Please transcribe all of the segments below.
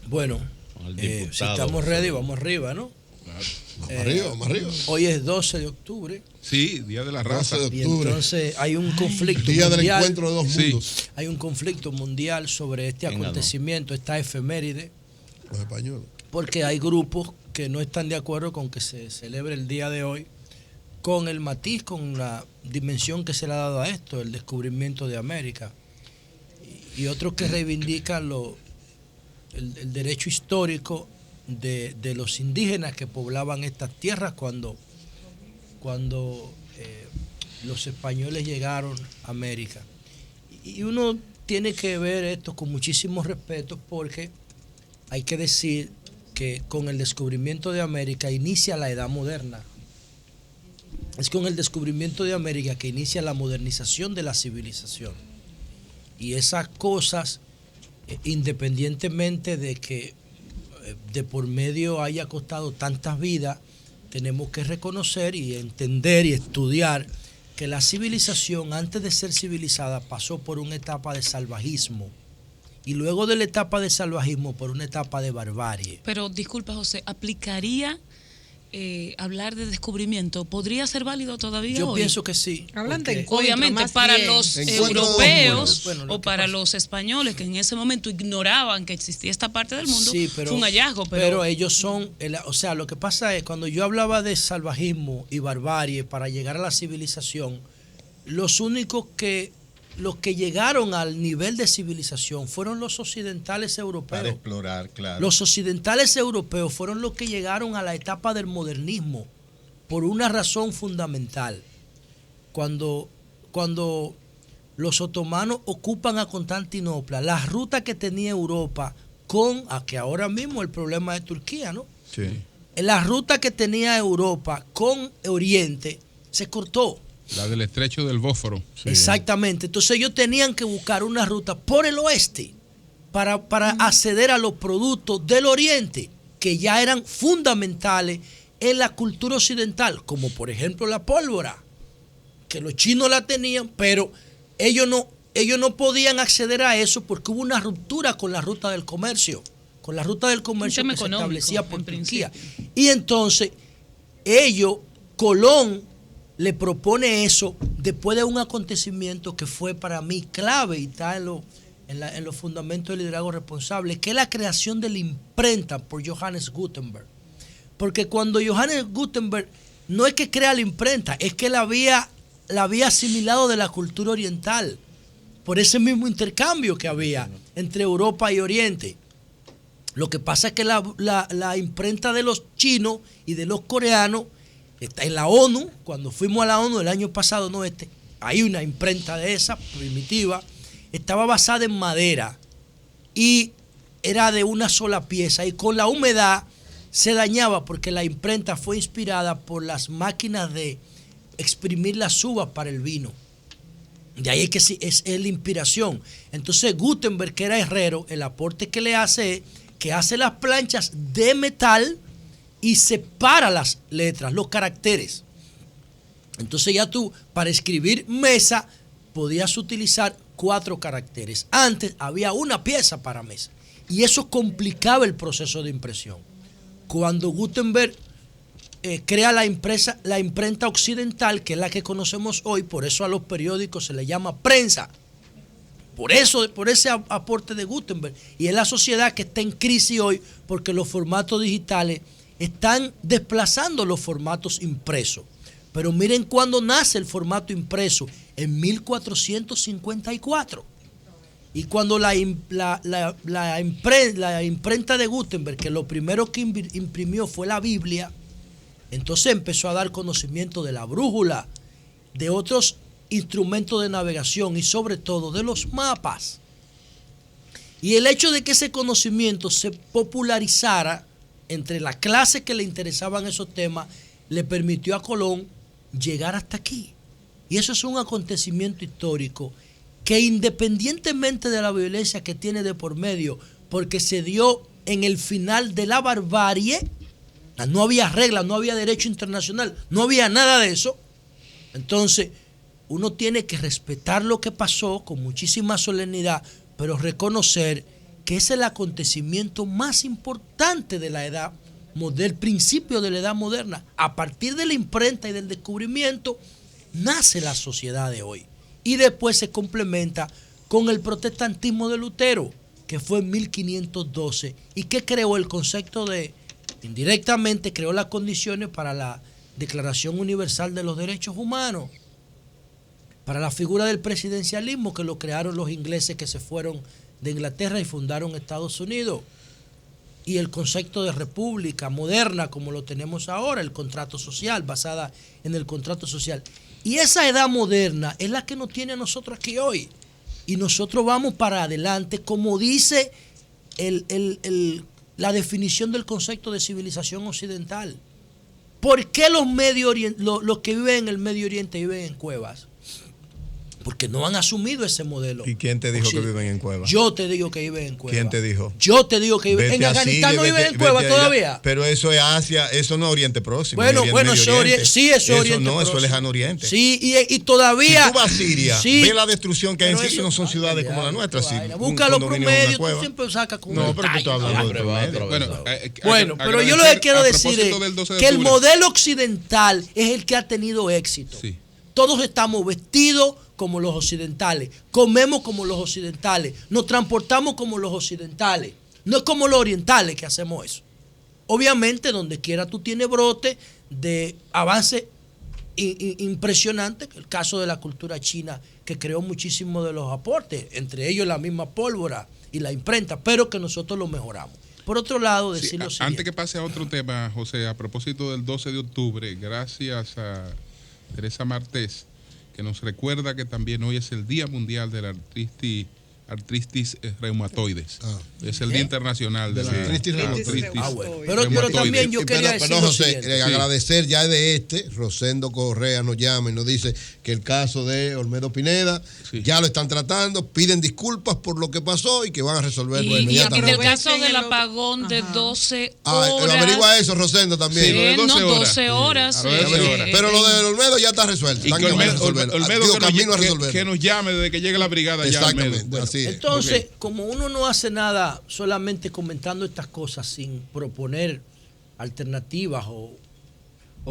Bueno, si estamos ready, vamos arriba, ¿no? Claro. Vamos arriba. Hoy es 12 de octubre. Sí, Día de la Raza. 12 de Y octubre. entonces hay un conflicto Día mundial. del encuentro de dos mundos. Hay un conflicto mundial sobre este acontecimiento, esta efeméride. Los españoles. Porque hay grupos que no están de acuerdo con que se celebre el día de hoy, con el matiz, con la dimensión que se le ha dado a esto, el descubrimiento de América. Y otros que reivindican el derecho histórico de los indígenas que poblaban estas tierras cuando los españoles llegaron a América. Y uno tiene que ver esto con muchísimo respeto, porque hay que decir que con el descubrimiento de América inicia la edad moderna. Es con el descubrimiento de América que inicia la modernización de la civilización. Y esas cosas, independientemente de que de por medio haya costado tantas vidas, tenemos que reconocer y entender y estudiar que la civilización, antes de ser civilizada, pasó por una etapa de salvajismo. Y luego de la etapa de salvajismo, por una etapa de barbarie. Pero, disculpa, José, ¿aplicaría hablar de descubrimiento? ¿Podría ser válido todavía Yo hoy? pienso que sí. Hablan de Obviamente, para los europeos o para pasa, los españoles que en ese momento ignoraban que existía esta parte del mundo, sí, fue un hallazgo. Pero ellos son, o sea, lo que pasa es, cuando yo hablaba de salvajismo y barbarie para llegar a la civilización, los que llegaron al nivel de civilización fueron los occidentales europeos. Para explorar, claro. Los occidentales europeos fueron los que llegaron a la etapa del modernismo por una razón fundamental. Cuando los otomanos ocupan a Constantinopla, la ruta que tenía Europa que ahora mismo el problema de Turquía, ¿no? Sí. La ruta que tenía Europa con Oriente se cortó. La del estrecho del Bósforo. Sí. Exactamente. Entonces ellos tenían que buscar una ruta por el oeste para acceder a los productos del oriente que ya eran fundamentales en la cultura occidental, como por ejemplo la pólvora, que los chinos la tenían, pero ellos no podían acceder a eso porque hubo una ruptura con la ruta del comercio, que se establecía por Turquía. Y entonces Colón le propone eso después de un acontecimiento que fue para mí clave y está en los fundamentos del liderazgo responsable, que es la creación de la imprenta por Johannes Gutenberg. Porque cuando Johannes Gutenberg no es que crea la imprenta, es que la había asimilado de la cultura oriental, por ese mismo intercambio que había entre Europa y Oriente. Lo que pasa es que la imprenta de los chinos y de los coreanos está en la ONU. Cuando fuimos a la ONU el año pasado, hay una imprenta de esa primitiva, estaba basada en madera y era de una sola pieza, y con la humedad se dañaba porque la imprenta fue inspirada por las máquinas de exprimir las uvas para el vino. De ahí es la inspiración. Entonces Gutenberg, que era herrero, el aporte que le hace es que hace las planchas de metal y separa las letras, los caracteres. Entonces ya tú, para escribir mesa, podías utilizar 4 caracteres. Antes había una pieza para mesa. Y eso complicaba el proceso de impresión. Cuando Gutenberg crea la imprenta occidental, que es la que conocemos hoy, por eso a los periódicos se le llama prensa. Por ese aporte de Gutenberg. Y es la sociedad que está en crisis hoy porque los formatos digitales están desplazando los formatos impresos. Pero miren cuándo nace el formato impreso, en 1454. Y cuando la imprenta de Gutenberg, que lo primero que imprimió fue la Biblia, entonces empezó a dar conocimiento de la brújula, de otros instrumentos de navegación y sobre todo de los mapas. Y el hecho de que ese conocimiento se popularizara entre las clases que le interesaban esos temas, le permitió a Colón llegar hasta aquí. Y eso es un acontecimiento histórico que, independientemente de la violencia que tiene de por medio, porque se dio en el final de la barbarie, no había reglas, no había derecho internacional, no había nada de eso. Entonces uno tiene que respetar lo que pasó con muchísima solemnidad, pero reconocer que es el acontecimiento más importante de la edad, del principio de la edad moderna. A partir de la imprenta y del descubrimiento, nace la sociedad de hoy. Y después se complementa con el protestantismo de Lutero, que fue en 1512, y que creó el concepto indirectamente creó las condiciones para la Declaración Universal de los Derechos Humanos, para la figura del presidencialismo, que lo crearon los ingleses que se fueron de Inglaterra y fundaron Estados Unidos, y el concepto de república moderna como lo tenemos ahora, el contrato social, basada en el contrato social. Y esa edad moderna es la que nos tiene a nosotros aquí hoy. Y nosotros vamos para adelante, como dice la definición del concepto de civilización occidental. ¿Por qué los que viven en el Medio Oriente viven en cuevas? Porque no han asumido ese modelo. ¿Y quién te dijo que viven en cuevas? Yo te digo que viven en cuevas. ¿Quién te dijo? Yo te digo que viven en Afganistán. ¿No viven en cuevas todavía? Pero eso es Asia, eso no es Oriente Próximo. Bueno, eso es Oriente no, Próximo. eso es Lejano Oriente. Sí, y todavía. Si tú vas a Siria, sí, ve la destrucción que hay en Siria, no son ciudades como la nuestra. Sí, busca los promedios, tú siempre sacas como. No, pero tú estás hablando de promedio. Bueno, pero yo lo que quiero decir es que el modelo occidental es el que ha tenido éxito. Sí. Todos estamos vestidos como los occidentales, comemos como los occidentales, nos transportamos como los occidentales. No es como los orientales que hacemos eso. Obviamente, donde quiera tú tienes brote de avance impresionante, el caso de la cultura china, que creó muchísimo de los aportes, entre ellos la misma pólvora y la imprenta, pero que nosotros lo mejoramos. Por otro lado, decir lo siguiente. Antes que pase a otro tema, José, a propósito del 12 de octubre, gracias a Teresa Martés, que nos recuerda que también hoy es el Día Mundial de la Artritis Reumatoides. Es el Día Internacional de la Artritis Reumatoides. Pero también yo quería decir lo José, siguiente. agradecer ya de Rosendo Correa nos llama y nos dice que el caso de Olmedo Pineda ya lo están tratando, piden disculpas por lo que pasó y que van a resolverlo y en inmediatamente. el caso del apagón de 12 horas. Averigua eso, Rosendo, también. Sí, 12 horas. Pero lo de Olmedo ya está resuelto. Y que Olmedo que nos llame desde que llegue la brigada. Exactamente. Bueno, así es. Entonces, como uno no hace nada solamente comentando estas cosas sin proponer alternativas o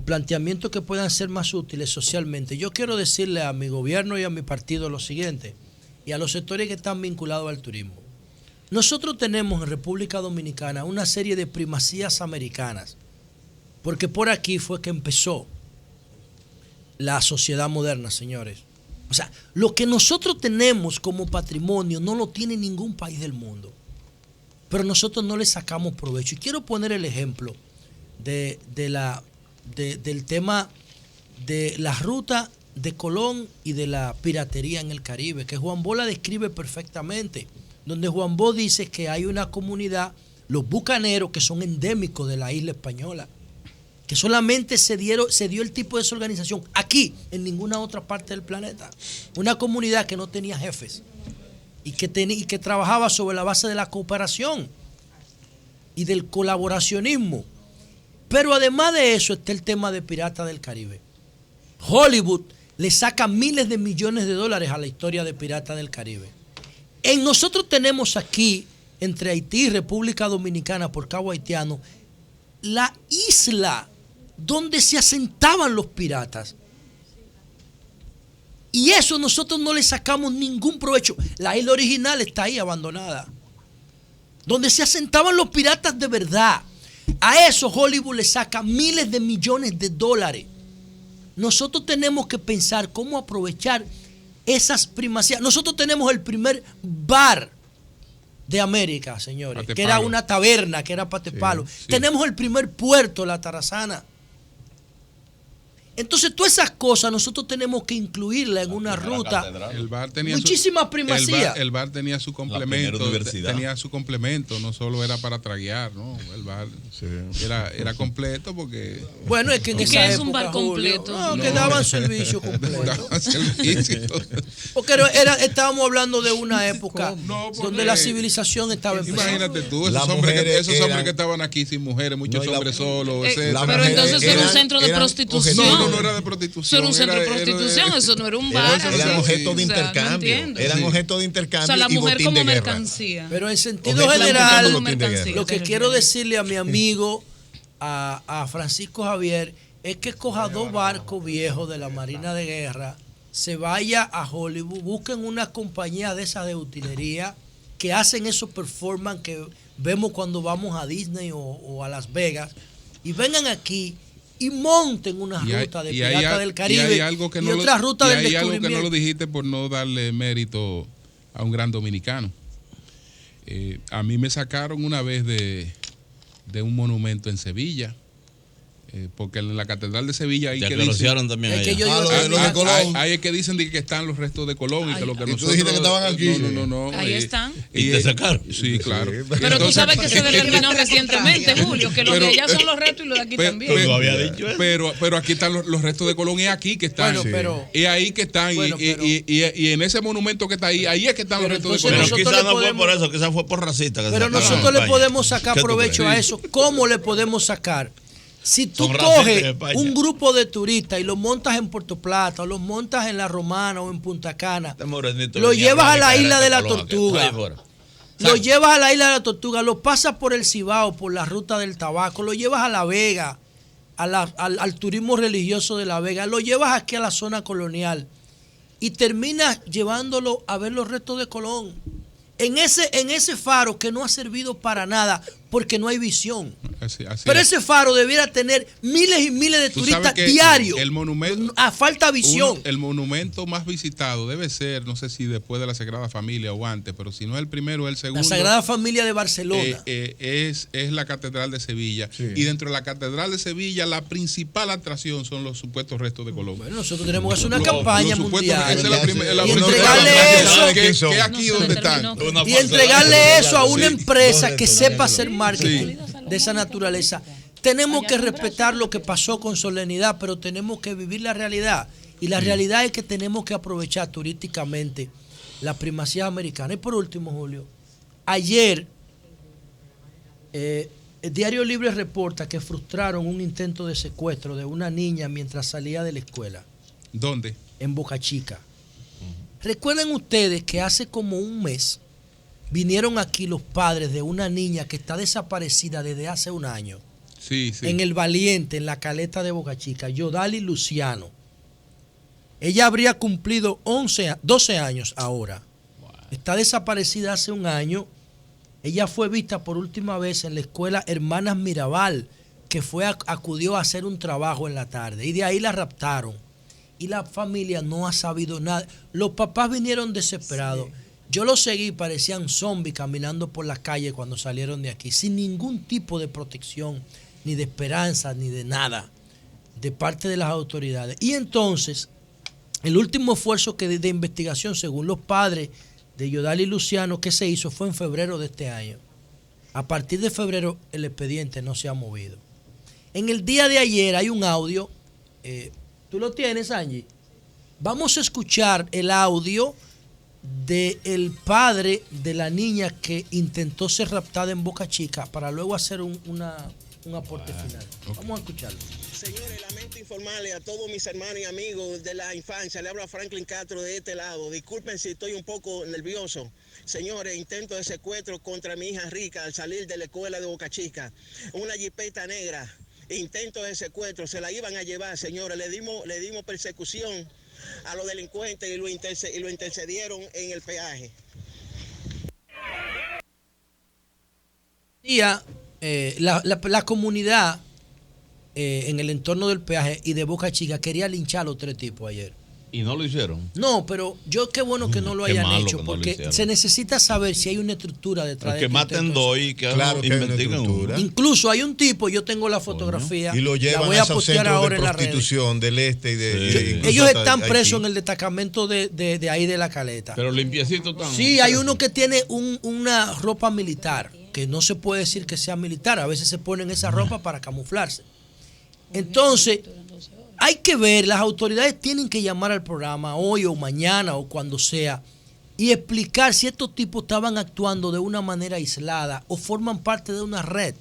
planteamientos que puedan ser más útiles socialmente, yo quiero decirle a mi gobierno y a mi partido lo siguiente, y a los sectores que están vinculados al turismo. Nosotros tenemos en República Dominicana una serie de primacías americanas, porque por aquí fue que empezó la sociedad moderna, señores. O sea, lo que nosotros tenemos como patrimonio no lo tiene ningún país del mundo. Pero nosotros no le sacamos provecho. Y quiero poner el ejemplo del tema de la ruta de Colón y de la piratería en el Caribe, que Juan Bo la describe perfectamente, donde Juan Bo dice que hay una comunidad, los bucaneros, que son endémicos de la isla española, que solamente se dio el tipo de desorganización aquí, en ninguna otra parte del planeta. Una comunidad que no tenía jefes y que trabajaba sobre la base de la cooperación y del colaboracionismo. Pero además de eso está el tema de Piratas del Caribe. Hollywood le saca miles de millones de dólares a la historia de Piratas del Caribe. Nosotros tenemos aquí, entre Haití y República Dominicana, por Cabo Haitiano, la isla donde se asentaban los piratas. Y eso nosotros no le sacamos ningún provecho. La isla original está ahí abandonada, donde se asentaban los piratas de verdad. A eso Hollywood le saca miles de millones de dólares. Nosotros tenemos que pensar cómo aprovechar esas primacías. Nosotros tenemos el primer bar de América, señores, Patepalo, que era una taberna, que era Patepalo. Sí. Tenemos el primer puerto, la Tarazana. Entonces, todas esas cosas nosotros tenemos que incluirla en una ruta. El bar tenía muchísimas primacías. El bar tenía su complemento. Tenía su complemento, no solo era para traguear, ¿no? El bar era completo porque. Bueno, es que en esa época, es un bar completo? Que daban servicio completo. Daban servicio. Porque estábamos hablando de una época donde la civilización estaba empezando. Imagínate tú, esos hombres que estaban aquí sin mujeres, muchos hombres solos. Pero entonces era un centro de prostitución. no era de prostitución. Eso era un centro de prostitución, eso no era un bar. Eran objetos de intercambio. Eran objetos de intercambio. O sea, la mujer como mercancía. Pero en sentido general, lo que quiero decirle a mi amigo, a Francisco Javier, es que coja 2 barcos viejos de la Marina de Guerra, se vaya a Hollywood, busquen una compañía de esas de utilería que hacen esos performance que vemos cuando vamos a Disney o a Las Vegas, y vengan aquí y monten una ruta de Pirata del Caribe y otra ruta del descubrimiento. Hay algo que no lo dijiste por no darle mérito a un gran dominicano. A mí me sacaron una vez de un monumento en Sevilla. Porque en la Catedral de Sevilla hay que dicen, también ahí es que dicen que están los restos de Colón y que lo que nosotros, tú dijiste que estaban aquí. No. Ahí están. Y te sacaron. Sí, claro. Pero entonces, tú sabes que se determinó recientemente, Julio, que los de allá son los restos y los de aquí también. Pero aquí están los restos de Colón, y aquí que están. Y ahí que están. Y en ese monumento que está ahí es que están los restos de Colón. Pero quizás no fue por eso, quizás fue por racista. Pero nosotros le podemos sacar provecho a eso. ¿Cómo le podemos sacar? Si tú coges un grupo de turistas y los montas en Puerto Plata, o los montas en La Romana o en Punta Cana, lo llevas a la isla de la Tortuga, lo llevas a la isla de la Tortuga, lo pasas por el Cibao, por la ruta del tabaco, lo llevas a La Vega, al turismo religioso de La Vega, lo llevas aquí a la zona colonial y terminas llevándolo a ver los restos de Colón. En ese faro que no ha servido para nada porque no hay visión. Pero ese faro debiera tener miles y miles de turistas diarios. El monumento, a falta de visión. El monumento más visitado debe ser, no sé si después de la Sagrada Familia o antes, pero si no es el primero o el segundo. La Sagrada Familia de Barcelona. Es la Catedral de Sevilla. Sí. Y dentro de la Catedral de Sevilla, la principal atracción son los supuestos restos de Colón. Bueno, nosotros tenemos que hacer una campaña mundial. Esa es la primera. Y entregarle eso. Que es aquí donde están. Y entregarle eso a una empresa que sepa hacer marketing de esa naturaleza. Tenemos que respetar lo que pasó con solemnidad, pero tenemos que vivir la realidad. Y la realidad es que tenemos que aprovechar turísticamente la primacía americana. Y por último, Julio, ayer el Diario Libre reporta que frustraron un intento de secuestro de una niña mientras salía de la escuela. ¿Dónde? En Boca Chica. Recuerden ustedes que hace como un mes vinieron aquí los padres de una niña que está desaparecida desde hace un año. Sí. En El Valiente, en la caleta de Boca Chica, Yodali Luciano. Ella habría cumplido 12 años ahora. Wow. Está desaparecida hace un año. Ella fue vista por última vez en la escuela Hermanas Mirabal, que acudió a hacer un trabajo en la tarde. Y de ahí la raptaron. Y la familia no ha sabido nada. Los papás vinieron desesperados. Sí. Yo los seguí, parecían zombies caminando por las calles cuando salieron de aquí, sin ningún tipo de protección, ni de esperanza, ni de nada, de parte de las autoridades. Y entonces, el último esfuerzo de investigación, según los padres de Yodali Luciano, que se hizo fue en febrero de este año. A partir de febrero, el expediente no se ha movido. En el día de ayer hay un audio, ¿tú lo tienes, Angie? Vamos a escuchar el audio del padre de la niña que intentó ser raptada en Boca Chica para luego hacer un aporte final. Okay. Vamos a escucharlo. Señores, lamento informarle a todos mis hermanos y amigos de la infancia, le habla Franklin Castro de este lado. Disculpen si estoy un poco nervioso. Señores, intento de secuestro contra mi hija Rica al salir de la escuela de Boca Chica. Una jipeta negra, intento de secuestro, se la iban a llevar, señores. Le dimos persecución a los delincuentes y lo intercedieron en el peaje. La comunidad en el entorno del peaje y de Boca Chica quería linchar a los 3 tipos ayer. ¿Y no lo hicieron? No, pero qué bueno que no lo hayan hecho, porque se necesita saber si hay una estructura detrás de que maten 2 y que investiguen uno. Incluso hay un tipo, yo tengo la fotografía, y lo llevan la voy a postear ahora en la red. Del este y de ellos están presos en el destacamento de ahí de la caleta. Pero limpiecito también. Sí, hay uno que tiene una ropa militar, que no se puede decir que sea militar, a veces se ponen esa ropa para camuflarse. Entonces, hay que ver, las autoridades tienen que llamar al programa hoy o mañana o cuando sea y explicar si estos tipos estaban actuando de una manera aislada o forman parte de una red.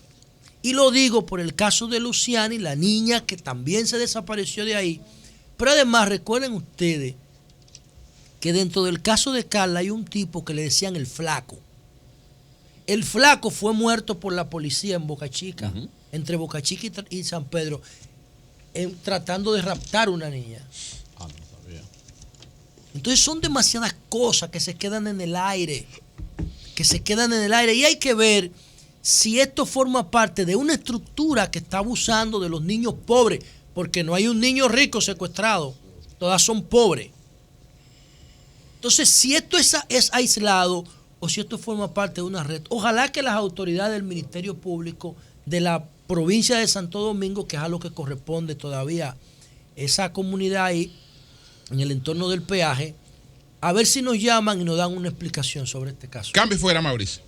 Y lo digo por el caso de Luciani, la niña que también se desapareció de ahí. Pero además recuerden ustedes que dentro del caso de Carla hay un tipo que le decían el Flaco. El Flaco fue muerto por la policía en Boca Chica, entre Boca Chica y San Pedro, tratando de raptar a una niña. No sabía. Entonces son demasiadas cosas que se quedan en el aire, y hay que ver si esto forma parte de una estructura que está abusando de los niños pobres, porque no hay un niño rico secuestrado, todas son pobres. Entonces, si esto es aislado o si esto forma parte de una red, ojalá que las autoridades del Ministerio Público de la provincia de Santo Domingo, que es a lo que corresponde todavía esa comunidad ahí, en el entorno del peaje, a ver si nos llaman y nos dan una explicación sobre este caso. Cambio fuera, Mauricio.